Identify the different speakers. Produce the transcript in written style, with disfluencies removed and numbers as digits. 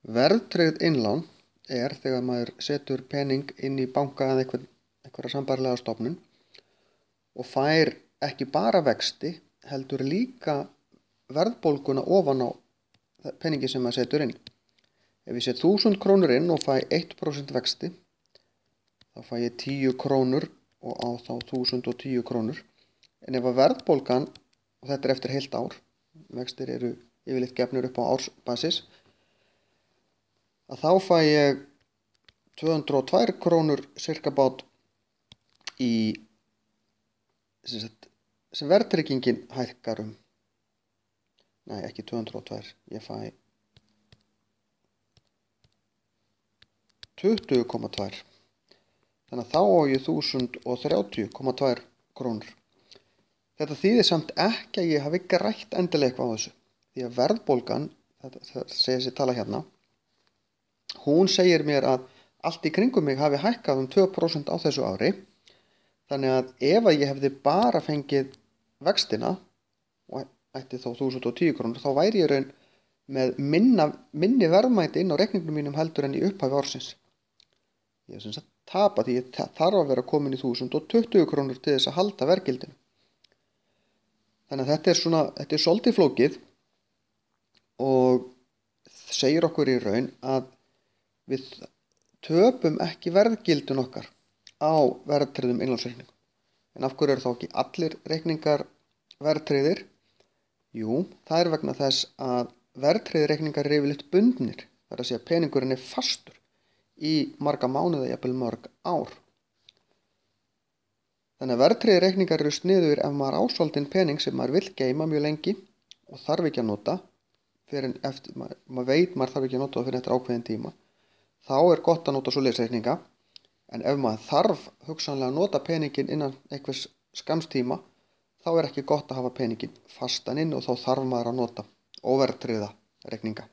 Speaker 1: Verðtryggð innlán þegar maður setur pening inn í banka eða einhverja sambærilega stofnun og fær ekki bara vexti, heldur líka verðbólguna ofan á peningi sem maður setur inn. Ef ég set 1000 krónur inn og fæ 1% vexti, þá fæ ég 10 krónur og á þá 1010 krónur. En ef að verðbólgan, og þetta eftir heilt ár, vextir eru yfirleitt gefnir upp á ársbasis, að þá fæ ég 202 krónur cirka bát í sem verðtryggingin hækkar nei, ekki 202, ég fæ 20,2. Þannig að þá á ég 1030,2 krónur. Þetta þýðir samt ekki að ég hafi grætt endilega eitthvað á þessu. Því að verðbólgan, þetta segir sér tala hérna, hún segir mér að allt í kringum mig hafi hækkað 2% á þessu ári. Þannig að ef að ég hefði bara fengið vextina og ætti þá 1010 krónur, þá væri ég raun með minni verðmæti inn á reikningnum mínum heldur en í upphafi ársins. Ég er sem sagt tapa því ég þarf að vera komin í 1020 krónur til þess að halda verðgildinu. Þannig að þetta er svolítið flókið og segir okkur í raun að við töpum ekki verðgildin okkar á verðtryggðum innlánsreikningum. En af hverju eru þá ekki allir reikningar verðtryggðir? Jú, það er vegna þess að verðtryggðir reikningar eru yfirleitt bundnir. Það er að segja að peningurinn er fastur í marga mánuði, jafnvel mörg ár. Þannig að verðtryggðir reikningar eru sniðugir ef maður á svolítinn pening sem maður vill geyma mjög lengi og þarf ekki að nota fyrir eftir, maður veit maður þarf ekki að nota það fyrir eftir ákveðin tíma. Þá er gott að nota svoleiðis reikninga, en ef maður þarf hugsanlega að nota peningin innan einhvers skamms tíma, þá er ekki gott að hafa peningin fastan inn og þá þarf maður að nota óverðtryggða reikninga.